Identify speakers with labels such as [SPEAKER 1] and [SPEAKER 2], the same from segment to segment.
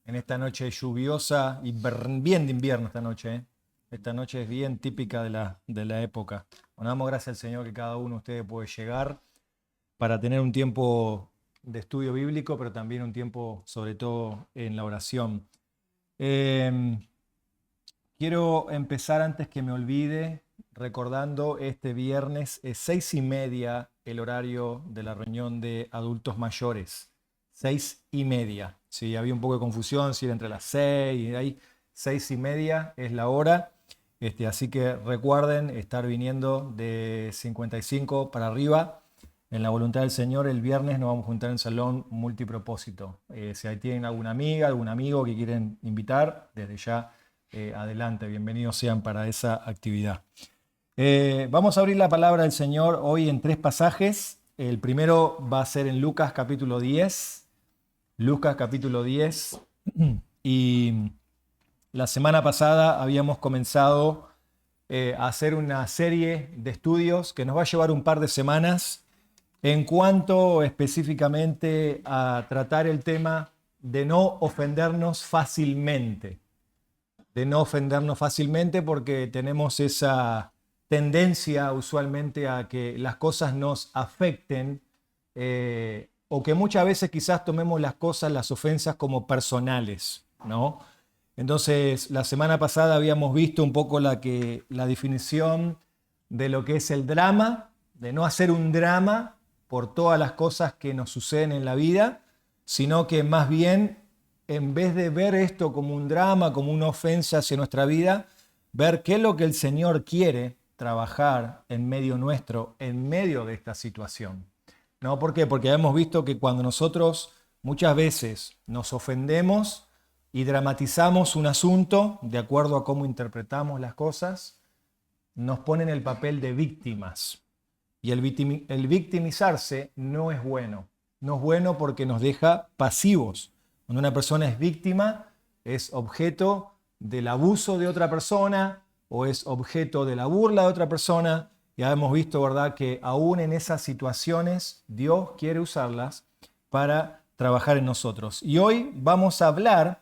[SPEAKER 1] en esta noche lluviosa y bien de invierno esta noche, ¿eh? Esta noche es bien típica de la época. Bueno, damos gracias al Señor que cada uno de ustedes puede llegar para tener un tiempo de estudio bíblico, pero también un tiempo, sobre todo, en la oración. Eh, Quiero empezar antes que me olvide, recordando este viernes es 6:30 el horario de la reunión de adultos mayores. 6:30. Sí, había un poco de confusión si era entre las 6 y ahí 6:30 es la hora. Así que recuerden estar viniendo de 55 para arriba. En la voluntad del Señor, el viernes nos vamos a juntar en salón multipropósito. Si ahí tienen alguna amiga, algún amigo que quieren invitar, desde ya adelante, bienvenidos sean para esa actividad. Vamos a abrir la palabra del Señor hoy en tres pasajes. El primero va a ser en Lucas capítulo 10. Lucas capítulo 10. Y la semana pasada habíamos comenzado a hacer una serie de estudios que nos va a llevar un par de semanas en cuanto específicamente a tratar el tema de no ofendernos fácilmente. De no ofendernos fácilmente porque tenemos esa tendencia usualmente a que las cosas nos afecten o que muchas veces quizás tomemos las cosas, las ofensas como personales, ¿no? Entonces, la semana pasada habíamos visto un poco la definición de lo que es el drama, de no hacer un drama por todas las cosas que nos suceden en la vida, sino que más bien, en vez de ver esto como un drama, como una ofensa hacia nuestra vida, ver qué es lo que el Señor quiere trabajar en medio nuestro, en medio de esta situación. ¿No? ¿Por qué? Porque hemos visto que cuando nosotros muchas veces nos ofendemos y dramatizamos un asunto de acuerdo a cómo interpretamos las cosas, nos ponen el papel de víctimas. Y el victimizarse no es bueno. No es bueno porque nos deja pasivos. Cuando una persona es víctima, es objeto del abuso de otra persona o es objeto de la burla de otra persona. Ya hemos visto, ¿verdad?, que aún en esas situaciones Dios quiere usarlas para trabajar en nosotros. Y hoy vamos a hablar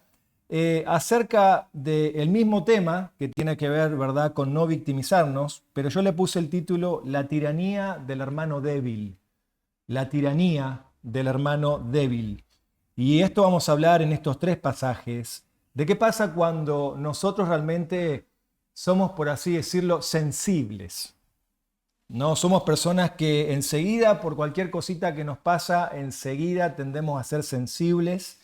[SPEAKER 1] acerca del mismo tema que tiene que ver, ¿verdad?, con no victimizarnos, pero yo le puse el título La tiranía del hermano débil. La tiranía del hermano débil. Y esto vamos a hablar en estos tres pasajes de qué pasa cuando nosotros realmente somos, por así decirlo, sensibles. No somos personas que enseguida, por cualquier cosita que nos pasa, enseguida tendemos a ser sensibles,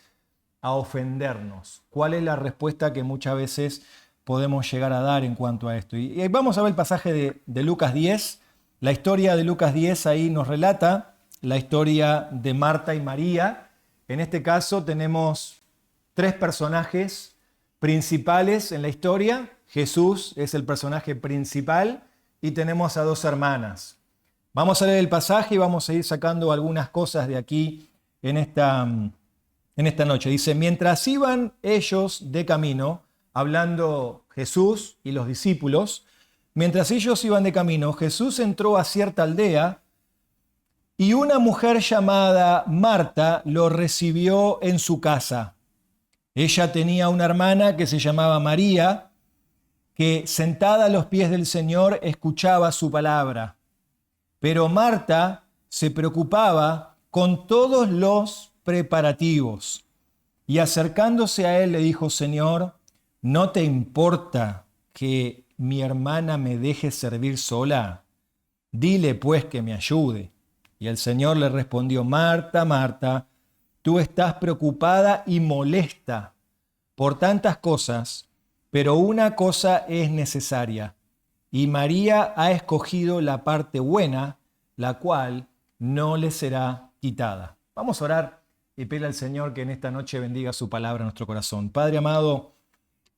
[SPEAKER 1] a ofendernos. ¿Cuál es la respuesta que muchas veces podemos llegar a dar en cuanto a esto? Y vamos a ver el pasaje de Lucas 10. La historia de Lucas 10 ahí nos relata la historia de Marta y María. En este caso tenemos tres personajes principales en la historia. Jesús es el personaje principal y tenemos a dos hermanas. Vamos a leer el pasaje y vamos a ir sacando algunas cosas de aquí en esta noche. Dice, mientras iban ellos de camino, hablando Jesús y los discípulos, mientras ellos iban de camino, Jesús entró a cierta aldea y una mujer llamada Marta lo recibió en su casa. Ella tenía una hermana que se llamaba María, que sentada a los pies del Señor escuchaba su palabra. Pero Marta se preocupaba con todos los preparativos. Y acercándose a él le dijo, Señor, ¿no te importa que mi hermana me deje servir sola? Dile pues que me ayude. Y el Señor le respondió, Marta, Marta, tú estás preocupada y molesta por tantas cosas, pero una cosa es necesaria. Y María ha escogido la parte buena, la cual no le será quitada. Vamos a orar y pedirle al Señor que en esta noche bendiga su palabra en nuestro corazón. Padre amado,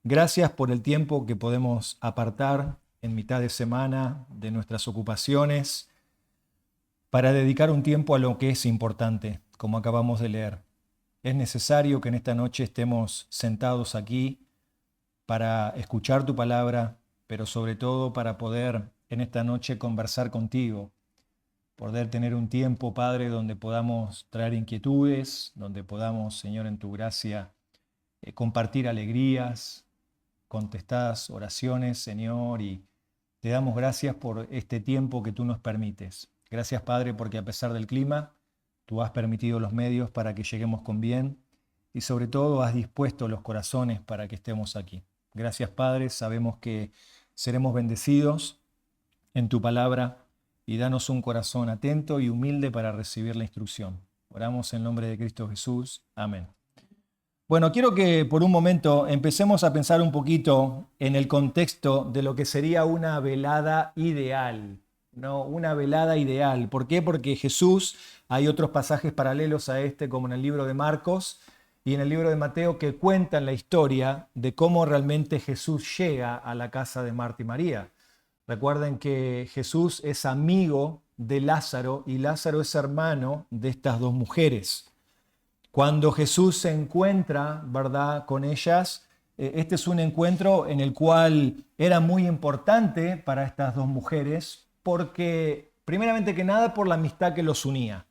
[SPEAKER 1] gracias por el tiempo que podemos apartar en mitad de semana de nuestras ocupaciones para dedicar un tiempo a lo que es importante, como acabamos de leer. Es necesario que en esta noche estemos sentados aquí para escuchar tu palabra, pero sobre todo para poder en esta noche conversar contigo, poder tener un tiempo, Padre, donde podamos traer inquietudes, donde podamos, Señor, en tu gracia, compartir alegrías, contestadas oraciones, Señor, y te damos gracias por este tiempo que tú nos permites. Gracias, Padre, porque a pesar del clima, tú has permitido los medios para que lleguemos con bien y sobre todo has dispuesto los corazones para que estemos aquí. Gracias, Padre, sabemos que seremos bendecidos en tu palabra y danos un corazón atento y humilde para recibir la instrucción. Oramos en nombre de Cristo Jesús. Amén. Bueno, quiero que por un momento empecemos a pensar un poquito en el contexto de lo que sería una velada ideal, ¿no? Una velada ideal. ¿Por qué? Porque Jesús, hay otros pasajes paralelos a este, como en el libro de Marcos y en el libro de Mateo, que cuentan la historia de cómo realmente Jesús llega a la casa de Marta y María. Recuerden que Jesús es amigo de Lázaro y Lázaro es hermano de estas dos mujeres. Cuando Jesús se encuentra, ¿verdad?, con ellas, este es un encuentro en el cual era muy importante para estas dos mujeres porque, primeramente que nada, por la amistad que los unía,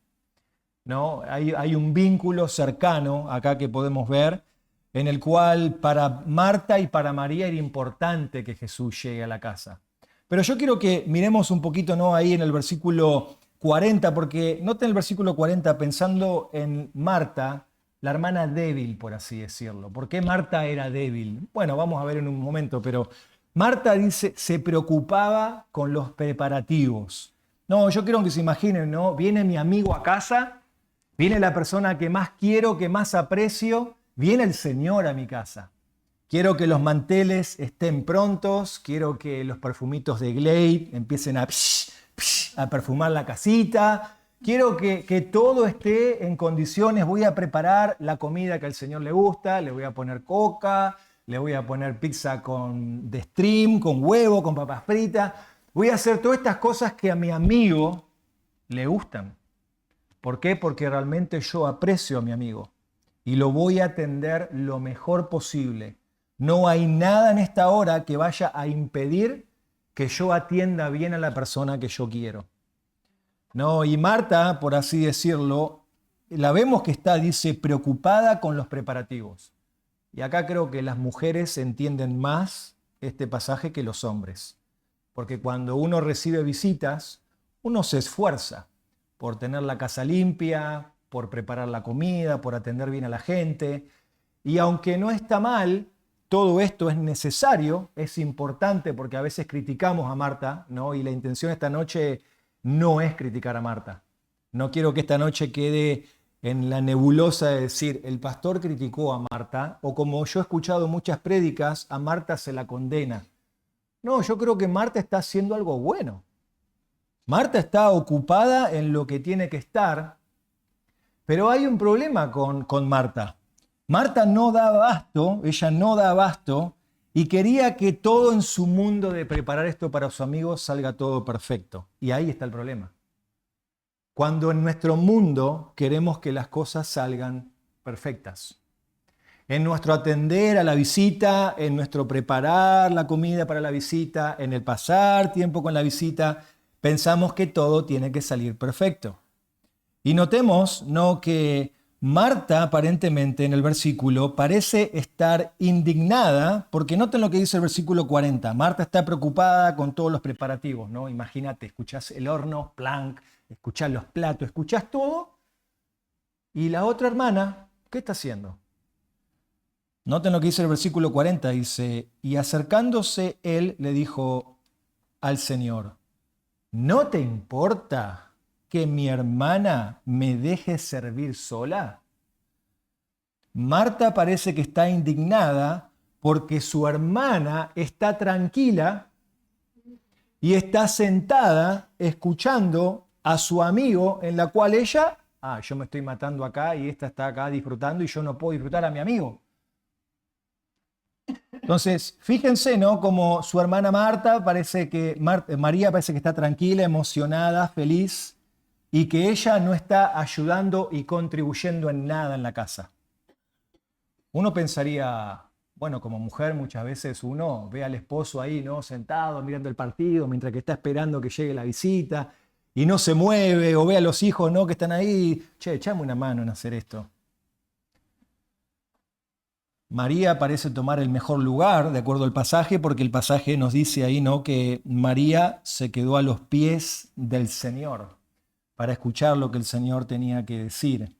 [SPEAKER 1] ¿no? Hay un vínculo cercano acá que podemos ver en el cual para Marta y para María era importante que Jesús llegue a la casa. Pero yo quiero que miremos un poquito, ¿no?, ahí en el versículo 40, porque noten el versículo 40 pensando en Marta, la hermana débil, por así decirlo. ¿Por qué Marta era débil? Bueno, vamos a ver en un momento, pero Marta dice, se preocupaba con los preparativos. No, yo quiero que se imaginen, ¿no? Viene mi amigo a casa, viene la persona que más quiero, que más aprecio, viene el Señor a mi casa. Quiero que los manteles estén prontos, quiero que los perfumitos de Glade empiecen a perfumar la casita. Quiero que todo esté en condiciones. Voy a preparar la comida que al Señor le gusta. Le voy a poner coca, le voy a poner pizza de stream, con huevo, con papas fritas. Voy a hacer todas estas cosas que a mi amigo le gustan. ¿Por qué? Porque realmente yo aprecio a mi amigo y lo voy a atender lo mejor posible. No hay nada en esta hora que vaya a impedir que yo atienda bien a la persona que yo quiero. No, y Marta, por así decirlo, la vemos que está, dice, preocupada con los preparativos. Y acá creo que las mujeres entienden más este pasaje que los hombres. Porque cuando uno recibe visitas, uno se esfuerza por tener la casa limpia, por preparar la comida, por atender bien a la gente. Y aunque no está mal, todo esto es necesario, es importante, porque a veces criticamos a Marta, ¿no? Y la intención esta noche no es criticar a Marta. No quiero que esta noche quede en la nebulosa de decir, el pastor criticó a Marta, o como yo he escuchado muchas prédicas, a Marta se la condena. No, yo creo que Marta está haciendo algo bueno. Marta está ocupada en lo que tiene que estar, pero hay un problema con Marta. Marta no da abasto, ella no da abasto y quería que todo en su mundo de preparar esto para sus amigos salga todo perfecto. Y ahí está el problema. Cuando en nuestro mundo queremos que las cosas salgan perfectas. En nuestro atender a la visita, en nuestro preparar la comida para la visita, en el pasar tiempo con la visita, pensamos que todo tiene que salir perfecto. Y notemos, ¿no?, que Marta aparentemente en el versículo parece estar indignada, porque noten lo que dice el versículo 40. Marta está preocupada con todos los preparativos, ¿no? Imagínate, escuchás el horno, plank, escuchás los platos, escuchás todo. Y la otra hermana, ¿qué está haciendo? Noten lo que dice el versículo 40, dice, y acercándose él le dijo al Señor, ¿no te importa que mi hermana me deje servir sola? Marta parece que está indignada porque su hermana está tranquila y está sentada escuchando a su amigo, en la cual ella, yo me estoy matando acá y esta está acá disfrutando y yo no puedo disfrutar a mi amigo. Entonces, fíjense, ¿no?, como su hermana Marta parece que, María parece que está tranquila, emocionada, feliz, y que ella no está ayudando y contribuyendo en nada en la casa. Uno pensaría, bueno, como mujer muchas veces uno ve al esposo ahí, ¿no?, sentado mirando el partido mientras que está esperando que llegue la visita y no se mueve, o ve a los hijos, ¿no?, que están ahí, che, echame una mano en hacer esto. María parece tomar el mejor lugar, de acuerdo al pasaje, porque el pasaje nos dice ahí, ¿no?, que María se quedó a los pies del Señor para escuchar lo que el Señor tenía que decir.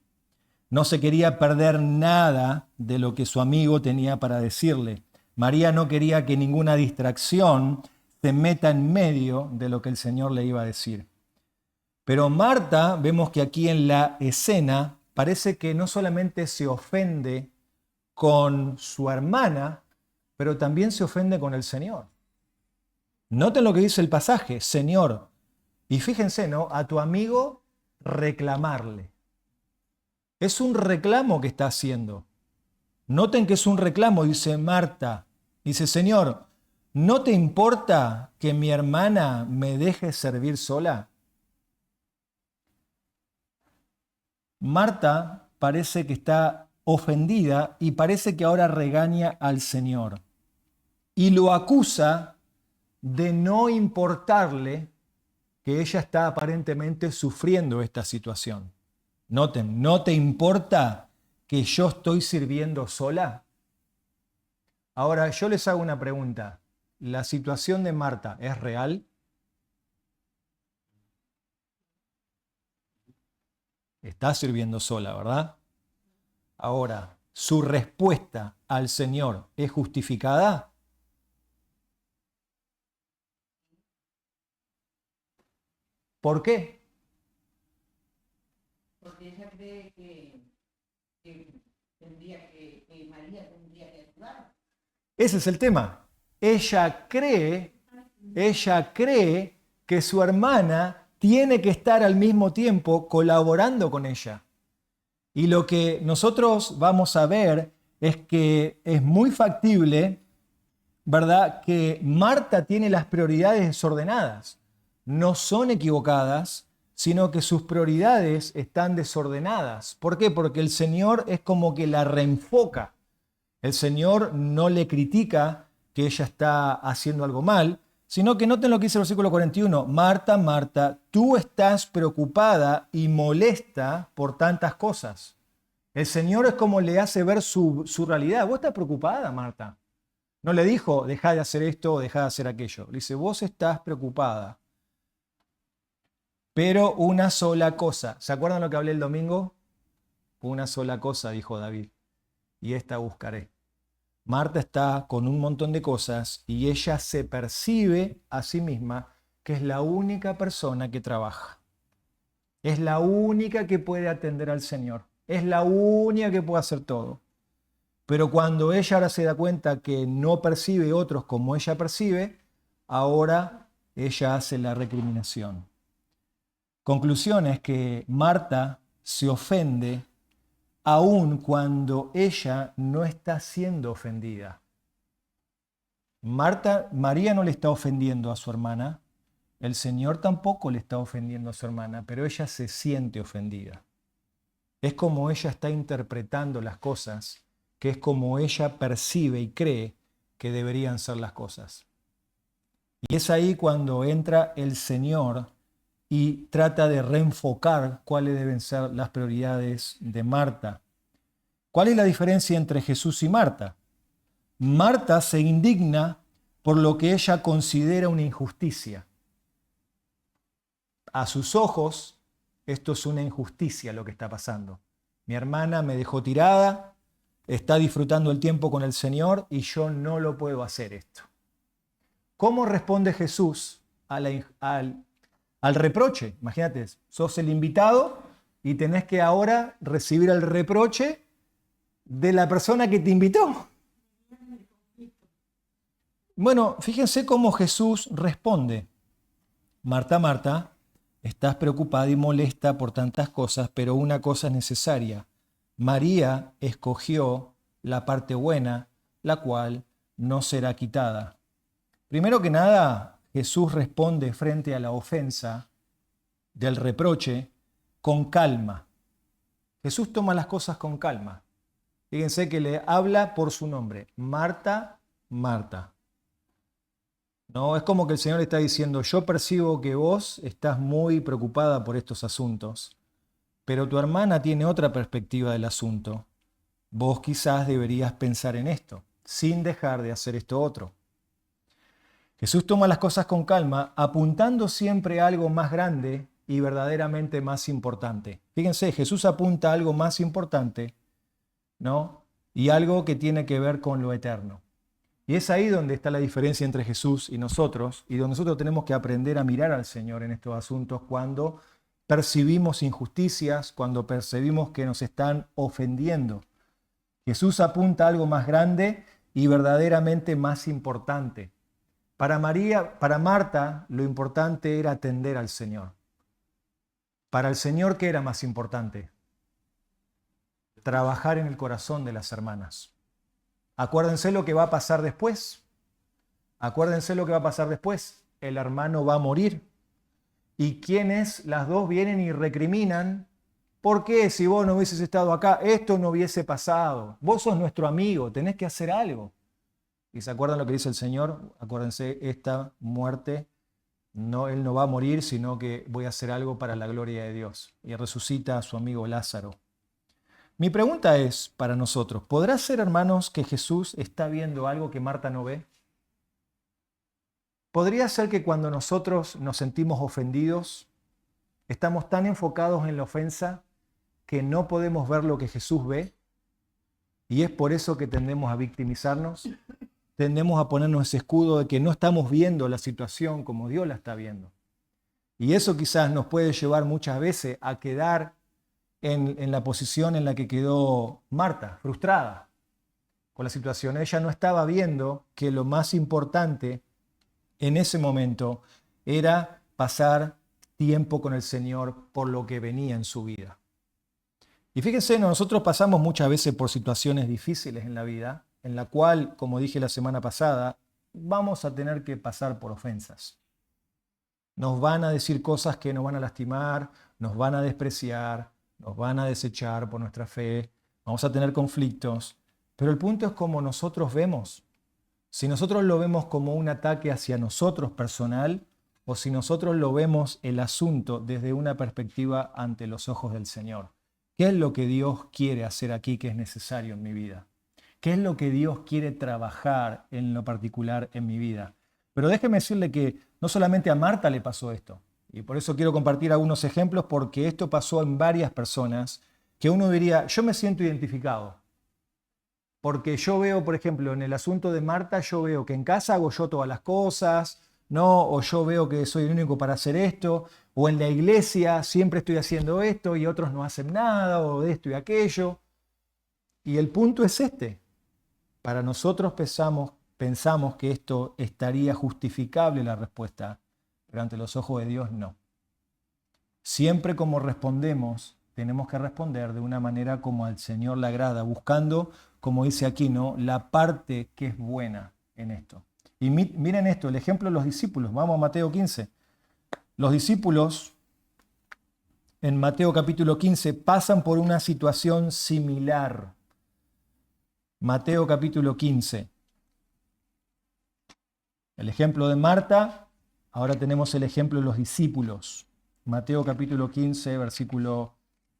[SPEAKER 1] No se quería perder nada de lo que su amigo tenía para decirle. María no quería que ninguna distracción se meta en medio de lo que el Señor le iba a decir. Pero Marta, vemos que aquí en la escena, parece que no solamente se ofende con su hermana, pero también se ofende con el Señor. Noten lo que dice el pasaje, Señor, y fíjense, ¿no?, a tu amigo reclamarle. Es un reclamo que está haciendo. Noten que es un reclamo, dice Marta. Dice, Señor, ¿no te importa que mi hermana me deje servir sola? Marta parece que está ofendida y parece que ahora regaña al Señor. Y lo acusa de no importarle que ella está aparentemente sufriendo esta situación. Noten, ¿no te importa que yo estoy sirviendo sola? Ahora, yo les hago una pregunta. ¿La situación de Marta es real? Está sirviendo sola, ¿verdad? Ahora, ¿su respuesta al Señor es justificada? ¿Por qué?
[SPEAKER 2] Porque ella cree que María tendría que ayudar.
[SPEAKER 1] Ese es el tema. Ella cree que su hermana tiene que estar al mismo tiempo colaborando con ella. Y lo que nosotros vamos a ver es que es muy factible, ¿verdad?, que Marta tiene las prioridades desordenadas. No son equivocadas, sino que sus prioridades están desordenadas. ¿Por qué? Porque el Señor es como que la reenfoca. El Señor no le critica que ella está haciendo algo mal, sino que noten lo que dice el versículo 41. Marta, Marta, tú estás preocupada y molesta por tantas cosas. El Señor es como le hace ver su realidad. Vos estás preocupada, Marta. No le dijo, dejá de hacer esto o dejá de hacer aquello. Le dice, vos estás preocupada. Pero una sola cosa. ¿Se acuerdan lo que hablé el domingo? Una sola cosa, dijo David, y esta buscaré. Marta está con un montón de cosas y ella se percibe a sí misma que es la única persona que trabaja. Es la única que puede atender al Señor. Es la única que puede hacer todo. Pero cuando ella ahora se da cuenta que no percibe otros como ella percibe, ahora ella hace la recriminación. Conclusión es que Marta se ofende aun cuando ella no está siendo ofendida. María no le está ofendiendo a su hermana, el Señor tampoco le está ofendiendo a su hermana, pero ella se siente ofendida. Es como ella está interpretando las cosas, que es como ella percibe y cree que deberían ser las cosas. Y es ahí cuando entra el Señor y trata de reenfocar cuáles deben ser las prioridades de Marta. ¿Cuál es la diferencia entre Jesús y Marta? Marta se indigna por lo que ella considera una injusticia. A sus ojos, esto es una injusticia lo que está pasando. Mi hermana me dejó tirada, está disfrutando el tiempo con el Señor y yo no lo puedo hacer esto. ¿Cómo responde Jesús al reproche? Imagínate, sos el invitado y tenés que ahora recibir el reproche de la persona que te invitó. Bueno, fíjense cómo Jesús responde. Marta, Marta, estás preocupada y molesta por tantas cosas, pero una cosa es necesaria. María escogió la parte buena, la cual no será quitada. Primero que nada, Jesús responde frente a la ofensa del reproche con calma. Jesús toma las cosas con calma. Fíjense que le habla por su nombre. Marta, Marta. No, es como que el Señor está diciendo, yo percibo que vos estás muy preocupada por estos asuntos, pero tu hermana tiene otra perspectiva del asunto. vos quizás deberías pensar en esto, sin dejar de hacer esto otro. Jesús toma las cosas con calma, apuntando siempre a algo más grande y verdaderamente más importante. Fíjense, Jesús apunta a algo más importante, ¿no? Y algo que tiene que ver con lo eterno. Y es ahí donde está la diferencia entre Jesús y nosotros, y donde nosotros tenemos que aprender a mirar al Señor en estos asuntos cuando percibimos injusticias, cuando percibimos que nos están ofendiendo. Jesús apunta a algo más grande y verdaderamente más importante. Para Marta, lo importante era atender al Señor. Para el Señor, ¿qué era más importante? Trabajar en el corazón de las hermanas. Acuérdense lo que va a pasar después. Acuérdense lo que va a pasar después. El hermano va a morir. Y quienes las dos vienen y recriminan, ¿por qué si vos no hubieses estado acá, esto no hubiese pasado? Vos sos nuestro amigo, tenés que hacer algo. ¿Y se acuerdan lo que dice el Señor? Acuérdense, esta muerte, no, él no va a morir, sino que voy a hacer algo para la gloria de Dios. Y resucita a su amigo Lázaro. Mi pregunta es para nosotros, ¿podrá ser, hermanos, que Jesús está viendo algo que Marta no ve? ¿Podría ser que cuando nosotros nos sentimos ofendidos, estamos tan enfocados en la ofensa que no podemos ver lo que Jesús ve? Y es por eso que tendemos a victimizarnos, tendemos a ponernos ese escudo de que no estamos viendo la situación como Dios la está viendo. Y eso quizás nos puede llevar muchas veces a quedar en la posición en la que quedó Marta, frustrada con la situación. Ella no estaba viendo que lo más importante en ese momento era pasar tiempo con el Señor por lo que venía en su vida. Y fíjense, nosotros pasamos muchas veces por situaciones difíciles en la vida, en la cual, como dije la semana pasada, vamos a tener que pasar por ofensas. Nos van a decir cosas que nos van a lastimar, nos van a despreciar, nos van a desechar por nuestra fe, vamos a tener conflictos, pero el punto es cómo nosotros vemos. Si nosotros lo vemos como un ataque hacia nosotros personal o si nosotros lo vemos el asunto desde una perspectiva ante los ojos del Señor. ¿Qué es lo que Dios quiere hacer aquí que es necesario en mi vida? ¿Qué es lo que Dios quiere trabajar en lo particular en mi vida? Pero déjeme decirle que no solamente a Marta le pasó esto. Y por eso quiero compartir algunos ejemplos porque esto pasó en varias personas que uno diría, yo me siento identificado. Porque yo veo, por ejemplo, en el asunto de Marta, yo veo que en casa hago yo todas las cosas, ¿no? O yo veo que soy el único para hacer esto, o en la iglesia siempre estoy haciendo esto y otros no hacen nada, o de esto y aquello. Y el punto es este. Para nosotros pensamos que esto estaría justificable la respuesta, pero ante los ojos de Dios no. Siempre como respondemos, tenemos que responder de una manera como al Señor le agrada, buscando, como dice aquí, ¿no?, la parte que es buena en esto. Y miren esto, el ejemplo de los discípulos. Vamos a Mateo 15. Los discípulos en Mateo capítulo 15 pasan por una situación similar. Mateo capítulo 15. El ejemplo de Marta, ahora tenemos el ejemplo de los discípulos. Mateo capítulo 15, versículo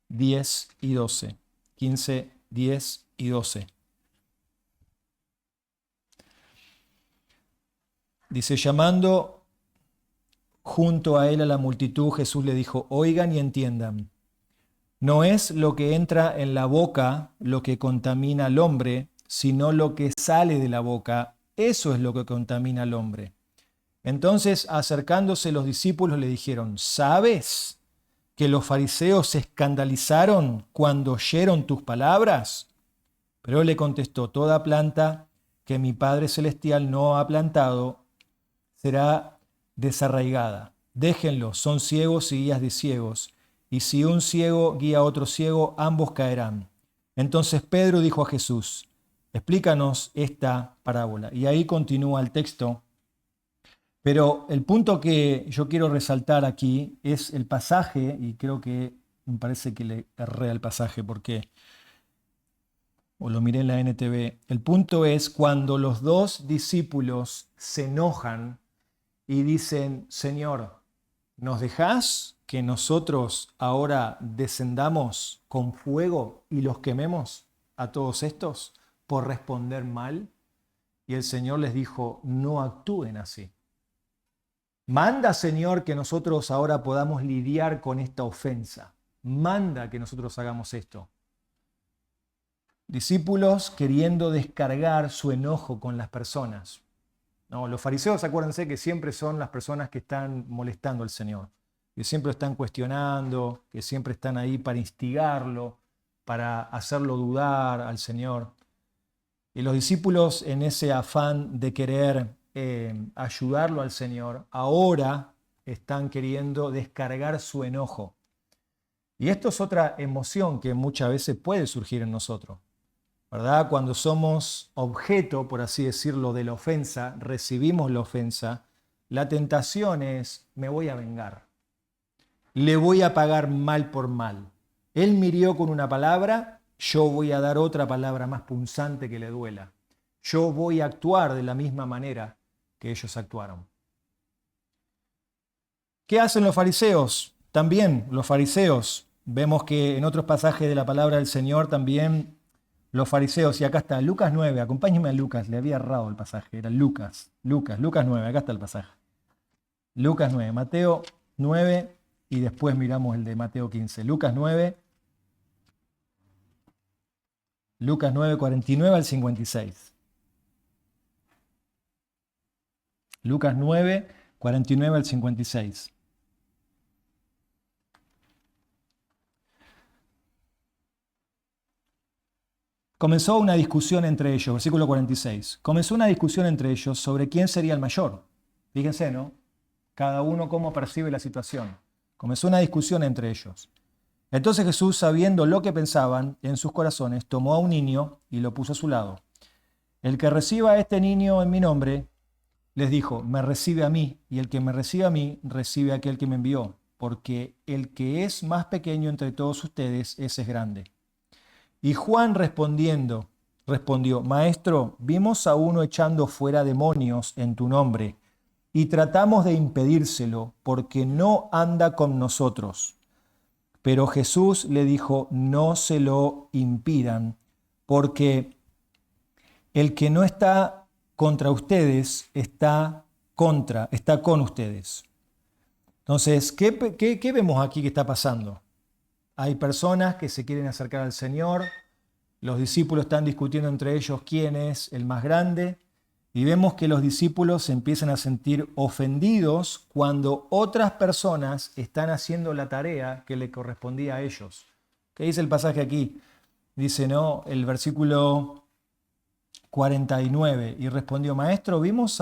[SPEAKER 1] 10 y 12. 15, 10 y 12. Dice, llamando junto a él a la multitud, Jesús le dijo, oigan y entiendan. No es lo que entra en la boca lo que contamina al hombre, sino lo que sale de la boca. Eso es lo que contamina al hombre. Entonces, acercándose los discípulos, le dijeron, ¿sabes que los fariseos se escandalizaron cuando oyeron tus palabras? Pero él le contestó, toda planta que mi Padre Celestial no ha plantado será desarraigada. Déjenlo, son ciegos y guías de ciegos. Y si un ciego guía a otro ciego, ambos caerán. Entonces Pedro dijo a Jesús, explícanos esta parábola. Y ahí continúa el texto. Pero el punto que yo quiero resaltar aquí es el pasaje, y creo que me parece que le erré al pasaje porque, o lo miré en la NTV, el punto es cuando los dos discípulos se enojan y dicen, Señor, ¿nos dejás que nosotros ahora descendamos con fuego y los quememos? a todos estos por responder mal? Y el Señor les dijo, no actúen así. Manda, Señor, que nosotros ahora podamos lidiar con esta ofensa. Manda que nosotros hagamos esto. Discípulos queriendo descargar su enojo con las personas. No, los fariseos, acuérdense que siempre son las personas que están molestando al Señor, que siempre están cuestionando, que siempre están ahí para instigarlo, para hacerlo dudar al Señor. Y los discípulos, en ese afán de querer ayudarlo al Señor, ahora están queriendo descargar su enojo. Y esto es otra emoción que muchas veces puede surgir en nosotros, ¿verdad? Cuando somos objeto, por así decirlo, de la ofensa, recibimos la ofensa, la tentación es, me voy a vengar, le voy a pagar mal por mal. Él me hirió con una palabra, yo voy a dar otra palabra más punzante que le duela. Yo voy a actuar de la misma manera que ellos actuaron. ¿Qué hacen los fariseos? También los fariseos, vemos que en otros pasajes de la palabra del Señor también los fariseos, y acá está, Lucas 9, acompáñenme a Lucas, le había errado el pasaje, era Lucas 9, acá está el pasaje. Lucas 9, Mateo 9 y después miramos el de Mateo 15. Lucas 9, 49 al 56. Lucas 9, 49 al 56. Comenzó una discusión entre ellos, versículo 46. Comenzó una discusión entre ellos sobre quién sería el mayor. Fíjense, ¿no? Cada uno cómo percibe la situación. Comenzó una discusión entre ellos. Entonces Jesús, sabiendo lo que pensaban en sus corazones, tomó a un niño y lo puso a su lado. El que reciba a este niño en mi nombre, les dijo, me recibe a mí, y el que me recibe a mí, recibe a aquel que me envió, porque el que es más pequeño entre todos ustedes, ese es grande. Y Juan respondió, Maestro, vimos a uno echando fuera demonios en tu nombre, y tratamos de impedírselo, porque no anda con nosotros. Pero Jesús le dijo, no se lo impidan, porque el que no está contra ustedes está con ustedes. Entonces, ¿qué vemos aquí que está pasando? Hay personas que se quieren acercar al Señor, los discípulos están discutiendo entre ellos quién es el más grande, y vemos que los discípulos se empiezan a sentir ofendidos cuando otras personas están haciendo la tarea que le correspondía a ellos. ¿Qué dice el pasaje aquí? Dice, ¿no? El versículo 49, y respondió, Maestro, vimos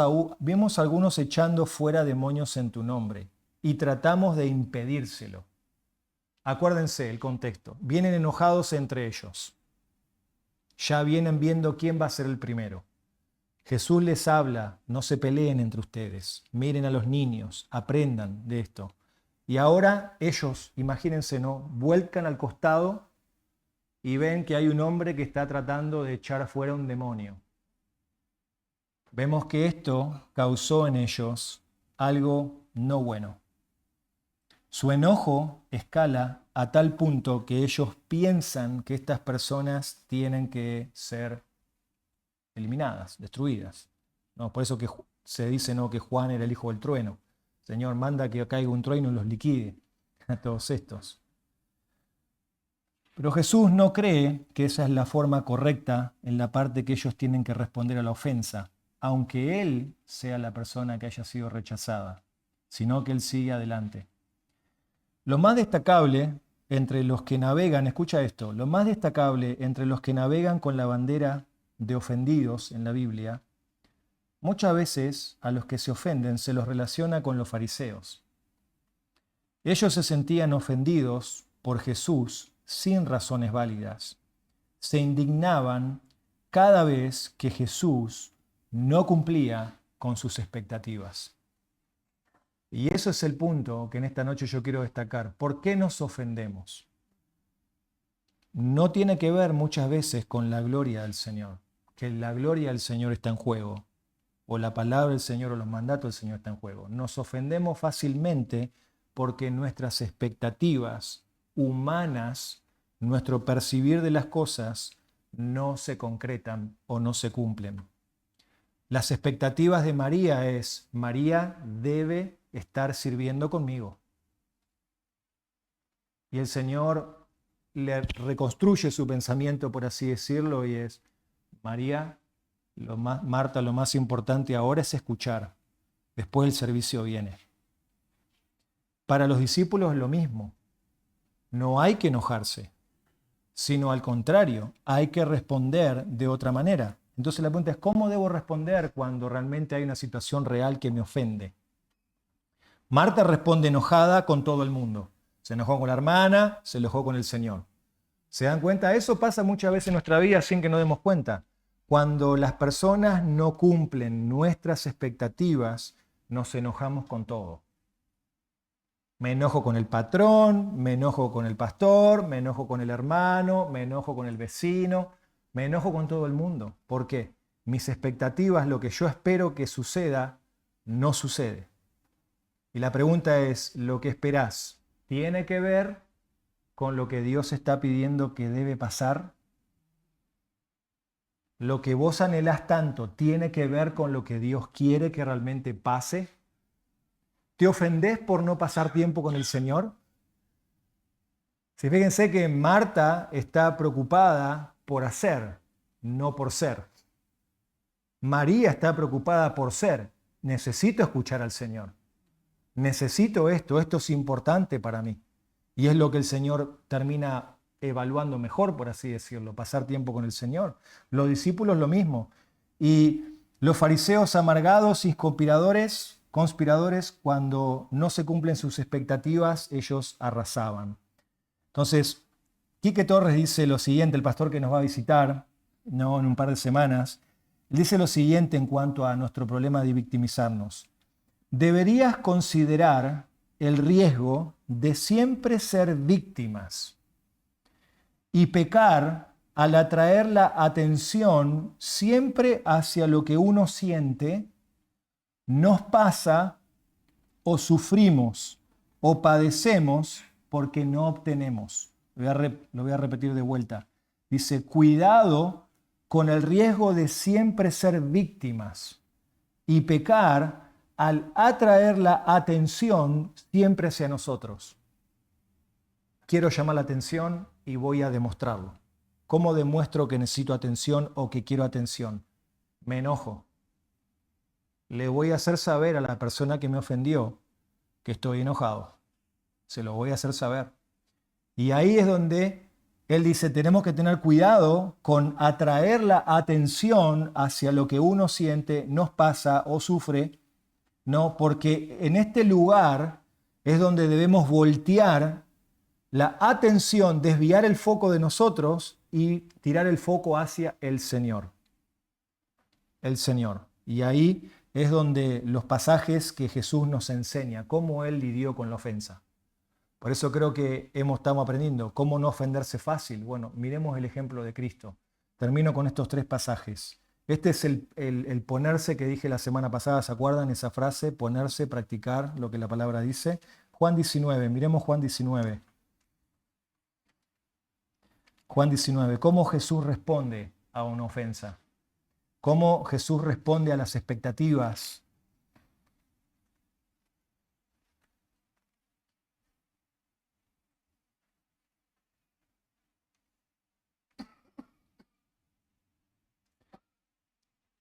[SPEAKER 1] algunos echando fuera demonios en tu nombre, y tratamos de impedírselo. Acuérdense el contexto. Vienen enojados entre ellos. Ya vienen viendo quién va a ser el primero. Jesús les habla, no se peleen entre ustedes, miren a los niños, aprendan de esto. Y ahora ellos, imagínense, ¿no? Vuelcan al costado y ven que hay un hombre que está tratando de echar fuera un demonio. Vemos que esto causó en ellos algo no bueno. Su enojo escala a tal punto que ellos piensan que estas personas tienen que ser eliminadas, destruidas. ¿No? Por eso que se dice, ¿no?, que Juan era el hijo del trueno. Señor, manda que caiga un trueno y los liquide a todos estos. Pero Jesús no cree que esa es la forma correcta en la parte que ellos tienen que responder a la ofensa, aunque Él sea la persona que haya sido rechazada, sino que Él sigue adelante. Lo más destacable entre los que navegan, escucha esto, lo más destacable entre los que navegan con la bandera de ofendidos en la Biblia, muchas veces a los que se ofenden se los relaciona con los fariseos. Ellos se sentían ofendidos por Jesús sin razones válidas. Se indignaban cada vez que Jesús no cumplía con sus expectativas. Y eso es el punto que en esta noche yo quiero destacar. ¿Por qué nos ofendemos? No tiene que ver muchas veces con la gloria del Señor, que la gloria del Señor está en juego, o la palabra del Señor o los mandatos del Señor están en juego. Nos ofendemos fácilmente porque nuestras expectativas humanas, nuestro percibir de las cosas, no se concretan o no se cumplen. Las expectativas de María es, María debe estar sirviendo conmigo. Y el Señor le reconstruye su pensamiento, por así decirlo, y es, María, Marta, lo más importante ahora es escuchar. Después el servicio viene. Para los discípulos lo mismo. No hay que enojarse, sino al contrario, hay que responder de otra manera. Entonces la pregunta es, ¿cómo debo responder cuando realmente hay una situación real que me ofende? Marta responde enojada con todo el mundo. Se enojó con la hermana, se enojó con el Señor. ¿Se dan cuenta? Eso pasa muchas veces en nuestra vida sin que nos demos cuenta. Cuando las personas no cumplen nuestras expectativas, nos enojamos con todo. Me enojo con el patrón, me enojo con el pastor, me enojo con el hermano, me enojo con el vecino, me enojo con todo el mundo. ¿Por qué? Mis expectativas, lo que yo espero que suceda, no sucede. Y la pregunta es, ¿lo que esperás tiene que ver con lo que Dios está pidiendo que debe pasar? ¿Lo que vos anhelás tanto tiene que ver con lo que Dios quiere que realmente pase? ¿Te ofendés por no pasar tiempo con el Señor? Si fíjense que Marta está preocupada por hacer, no por ser. María está preocupada por ser. Necesito escuchar al Señor. Necesito esto es importante para mí. Y es lo que el Señor termina evaluando mejor, por así decirlo, pasar tiempo con el Señor. Los discípulos lo mismo. Y los fariseos amargados y conspiradores, cuando no se cumplen sus expectativas, ellos arrasaban. Entonces, Quique Torres dice lo siguiente, el pastor que nos va a visitar, ¿no?, en un par de semanas, él dice lo siguiente en cuanto a nuestro problema de victimizarnos. Deberías considerar el riesgo de siempre ser víctimas y pecar al atraer la atención siempre hacia lo que uno siente, nos pasa o sufrimos o padecemos porque no obtenemos. Lo voy a repetir de vuelta. Dice, cuidado con el riesgo de siempre ser víctimas y pecar al atraer la atención siempre hacia nosotros. Quiero llamar la atención y voy a demostrarlo. ¿Cómo demuestro que necesito atención o que quiero atención? Me enojo. Le voy a hacer saber a la persona que me ofendió que estoy enojado. Se lo voy a hacer saber. Y ahí es donde él dice, tenemos que tener cuidado con atraer la atención hacia lo que uno siente, nos pasa o sufre, ¿no? Porque en este lugar es donde debemos voltear la atención, desviar el foco de nosotros y tirar el foco hacia el Señor. El Señor. Y ahí es donde los pasajes que Jesús nos enseña, cómo Él lidió con la ofensa. Por eso creo que estamos aprendiendo cómo no ofenderse fácil. Bueno, miremos el ejemplo de Cristo. Termino con estos 3 pasajes. Este es el ponerse que dije la semana pasada, ¿se acuerdan esa frase? Ponerse, practicar lo que la palabra dice. Juan 19, miremos Juan 19. Juan 19, ¿cómo Jesús responde a una ofensa? ¿Cómo Jesús responde a las expectativas?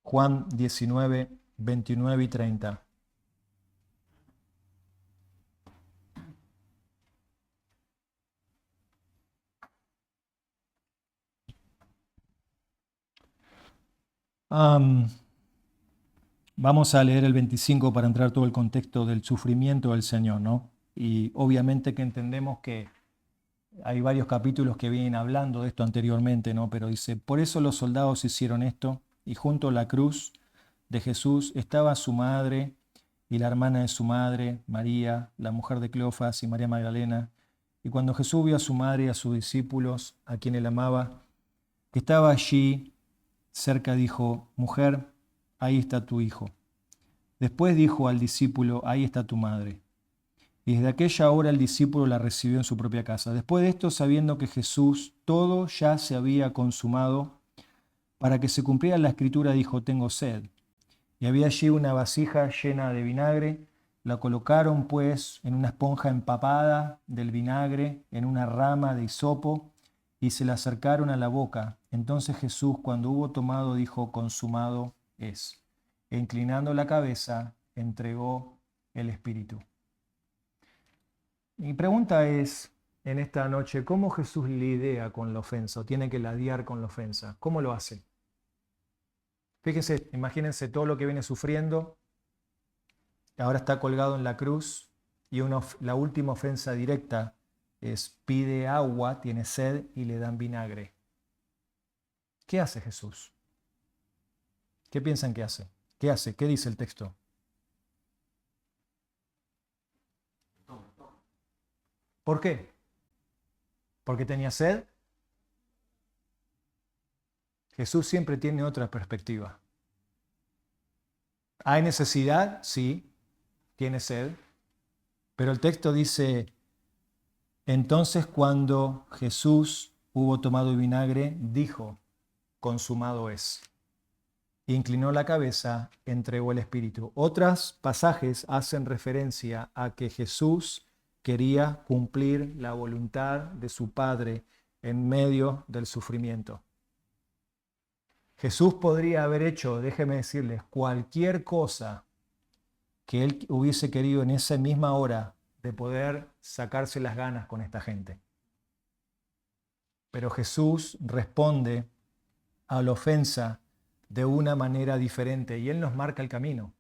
[SPEAKER 1] Juan 19, 29 y 30. Vamos a leer el 25 para entrar todo el contexto del sufrimiento del Señor, ¿no? Y obviamente que entendemos que hay varios capítulos que vienen hablando de esto anteriormente, ¿no? Pero dice, por eso los soldados hicieron esto, y junto a la cruz de Jesús estaba su madre y la hermana de su madre, María, la mujer de Cleofas y María Magdalena. Y cuando Jesús vio a su madre y a sus discípulos, a quien él amaba, que estaba allí cerca, dijo, mujer, ahí está tu hijo. Después dijo al discípulo, ahí está tu madre. Y desde aquella hora el discípulo la recibió en su propia casa. Después de esto, sabiendo que Jesús todo ya se había consumado, para que se cumpliera la escritura, dijo: tengo sed. Y había allí una vasija llena de vinagre. La colocaron pues en una esponja empapada del vinagre, en una rama de hisopo, y se la acercaron a la boca. Entonces Jesús, cuando hubo tomado, dijo: consumado es. E inclinando la cabeza, entregó el espíritu. Mi pregunta es, en esta noche, ¿cómo Jesús lidia con la ofensa o tiene que lidiar con la ofensa? ¿Cómo lo hace? Fíjense, imagínense todo lo que viene sufriendo. Ahora está colgado en la cruz y la última ofensa directa es: pide agua, tiene sed y le dan vinagre. ¿Qué hace Jesús? ¿Qué piensan que hace? ¿Qué hace? ¿Qué dice el texto? ¿Por qué? ¿Porque tenía sed? Jesús siempre tiene otra perspectiva. ¿Hay necesidad? Sí, tiene sed. Pero el texto dice: entonces cuando Jesús hubo tomado el vinagre, dijo: consumado es. Inclinó la cabeza, entregó el espíritu. Otros pasajes hacen referencia a que Jesús quería cumplir la voluntad de su Padre en medio del sufrimiento. Jesús podría haber hecho, déjenme decirles, cualquier cosa que él hubiese querido en esa misma hora de poder sacarse las ganas con esta gente. Pero Jesús responde a la ofensa de una manera diferente y Él nos marca el camino.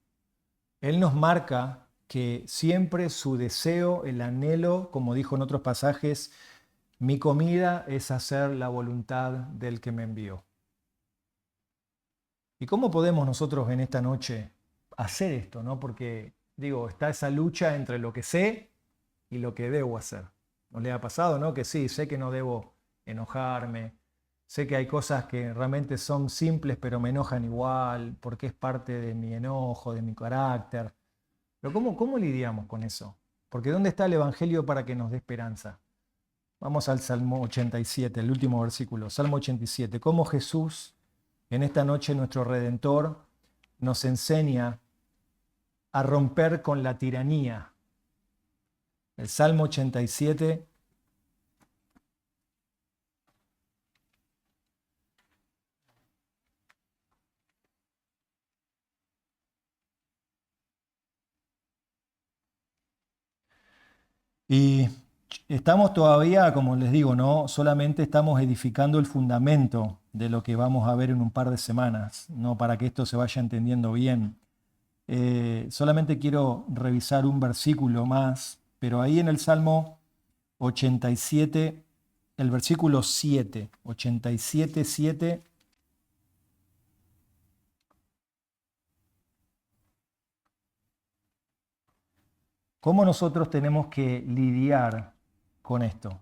[SPEAKER 1] Él nos marca que siempre su deseo, el anhelo, como dijo en otros pasajes, mi comida es hacer la voluntad del que me envió. ¿Y cómo podemos nosotros en esta noche hacer esto, ¿no? Porque, digo, está esa lucha entre lo que sé y lo que debo hacer. ¿No le ha pasado, no? Que sí, sé que no debo enojarme, sé que hay cosas que realmente son simples pero me enojan igual, porque es parte de mi enojo, de mi carácter. Pero ¿cómo lidiamos con eso? Porque ¿dónde está el Evangelio para que nos dé esperanza? Vamos al Salmo 87, el último versículo. Salmo 87. Cómo Jesús, en esta noche, nuestro Redentor, nos enseña a romper con la tiranía. El Salmo 87. Y estamos todavía, como les digo, no solamente estamos edificando el fundamento de lo que vamos a ver en un par de semanas, no para que esto se vaya entendiendo bien. Solamente quiero revisar un versículo más, pero ahí en el Salmo 87, el versículo 7, 87, 7. ¿Cómo nosotros tenemos que lidiar con esto?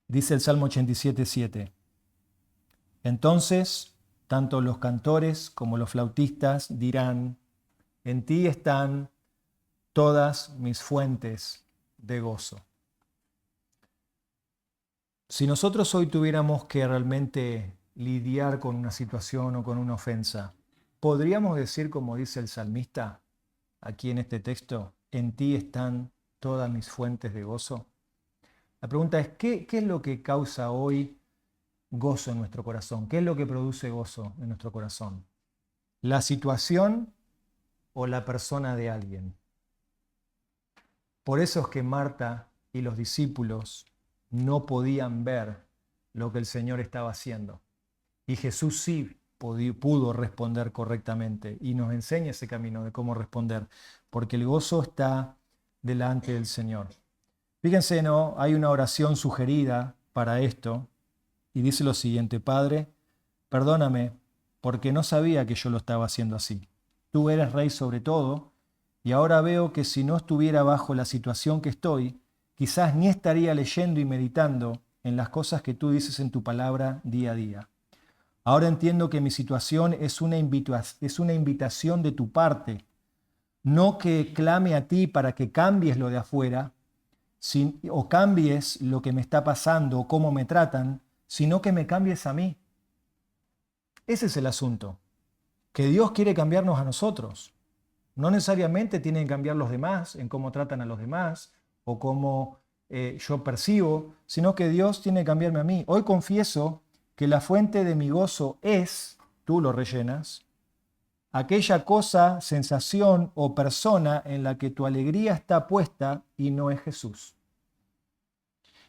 [SPEAKER 1] Dice el Salmo 87, 7. Entonces, tanto los cantores como los flautistas dirán: en ti están todas mis fuentes de gozo. Si nosotros hoy tuviéramos que realmente lidiar con una situación o con una ofensa, ¿podríamos decir, como dice el salmista aquí en este texto: en ti están todas mis fuentes de gozo? La pregunta es, ¿qué es lo que causa hoy gozo en nuestro corazón? ¿Qué es lo que produce gozo en nuestro corazón? ¿La situación o la persona de alguien? Por eso es que Marta y los discípulos no podían ver lo que el Señor estaba haciendo. Y Jesús sí pudo responder correctamente y nos enseña ese camino de cómo responder, porque el gozo está delante del Señor. Fíjense, ¿no? Hay una oración sugerida para esto y dice lo siguiente: Padre, perdóname porque no sabía que yo lo estaba haciendo así. Tú eres rey sobre todo y ahora veo que si no estuviera bajo la situación que estoy, quizás ni estaría leyendo y meditando en las cosas que tú dices en tu palabra día a día. Ahora entiendo que mi situación es una invitación de tu parte, no que clame a ti para que cambies lo de afuera o cambies lo que me está pasando o cómo me tratan, sino que me cambies a mí. Ese es el asunto, que Dios quiere cambiarnos a nosotros. No necesariamente tienen que cambiar los demás en cómo tratan a los demás o cómo yo percibo, sino que Dios tiene que cambiarme a mí. Hoy confieso que la fuente de mi gozo es, tú lo rellenas, aquella cosa, sensación o persona en la que tu alegría está puesta y no es Jesús.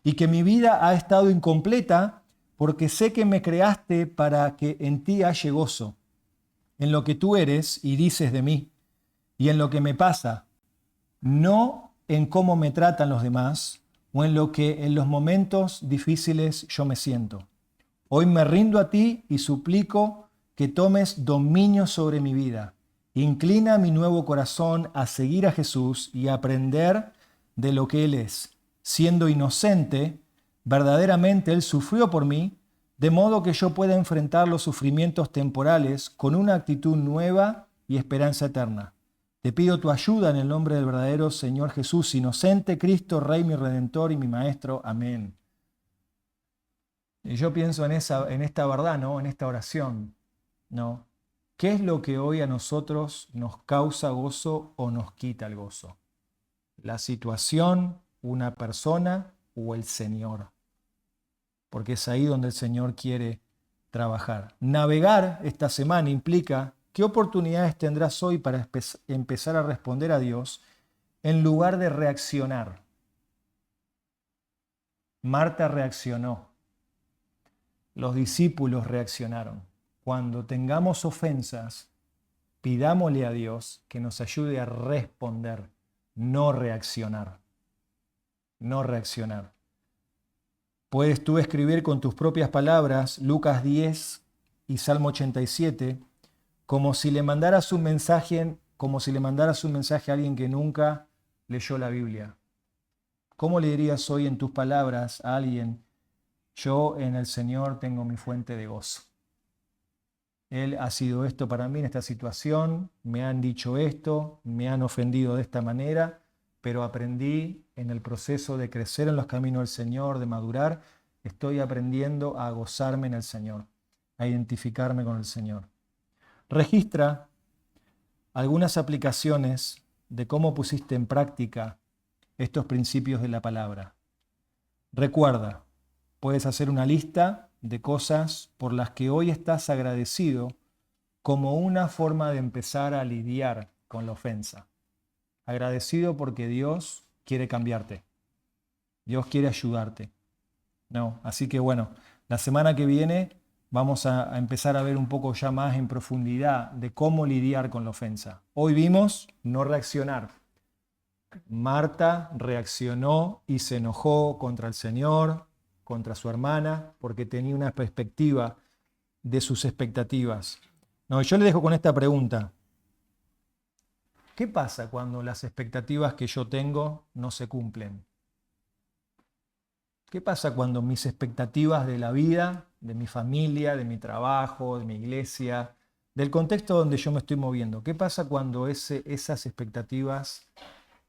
[SPEAKER 1] Y que mi vida ha estado incompleta porque sé que me creaste para que en ti haya gozo, en lo que tú eres y dices de mí, y en lo que me pasa, no en cómo me tratan los demás o en lo que en los momentos difíciles yo me siento. Hoy me rindo a ti y suplico que tomes dominio sobre mi vida. Inclina mi nuevo corazón a seguir a Jesús y a aprender de lo que Él es. Siendo inocente, verdaderamente Él sufrió por mí, de modo que yo pueda enfrentar los sufrimientos temporales con una actitud nueva y esperanza eterna. Te pido tu ayuda en el nombre del verdadero Señor Jesús, inocente, Cristo, Rey, mi Redentor y mi Maestro. Amén. Y yo pienso en esta verdad, ¿no? En esta oración, ¿no? ¿Qué es lo que hoy a nosotros nos causa gozo o nos quita el gozo? ¿La situación, una persona o el Señor? Porque es ahí donde el Señor quiere trabajar. Navegar esta semana implica qué oportunidades tendrás hoy para empezar a responder a Dios en lugar de reaccionar. Marta reaccionó. Los discípulos reaccionaron. Cuando tengamos ofensas, pidámosle a Dios que nos ayude a responder, no reaccionar. No reaccionar. Puedes tú escribir con tus propias palabras Lucas 10 y Salmo 87 como si le mandaras un mensaje a alguien que nunca leyó la Biblia. ¿Cómo le dirías hoy en tus palabras a alguien: yo en el Señor tengo mi fuente de gozo? Él ha sido esto para mí en esta situación, me han dicho esto, me han ofendido de esta manera, pero aprendí en el proceso de crecer en los caminos del Señor, de madurar, estoy aprendiendo a gozarme en el Señor, a identificarme con el Señor. Registra algunas aplicaciones de cómo pusiste en práctica estos principios de la palabra. Recuerda, puedes hacer una lista de cosas por las que hoy estás agradecido como una forma de empezar a lidiar con la ofensa. Agradecido porque Dios quiere cambiarte. Dios quiere ayudarte. ¿No? Así que bueno, la semana que viene vamos a empezar a ver un poco ya más en profundidad de cómo lidiar con la ofensa. Hoy vimos no reaccionar. Marta reaccionó y se enojó contra el Señor, contra su hermana, porque tenía una perspectiva de sus expectativas. No, yo le dejo con esta pregunta. ¿Qué pasa cuando las expectativas que yo tengo no se cumplen? ¿Qué pasa cuando mis expectativas de la vida, de mi familia, de mi trabajo, de mi iglesia, del contexto donde yo me estoy moviendo? ¿Qué pasa cuando esas expectativas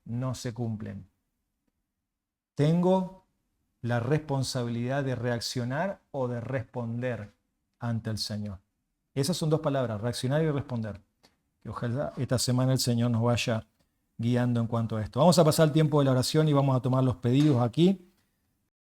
[SPEAKER 1] no se cumplen? ¿Tengo la responsabilidad de reaccionar o de responder ante el Señor? Esas son dos palabras, reaccionar y responder. Que ojalá esta semana el Señor nos vaya guiando en cuanto a esto. Vamos a pasar el tiempo de la oración y vamos a tomar los pedidos aquí.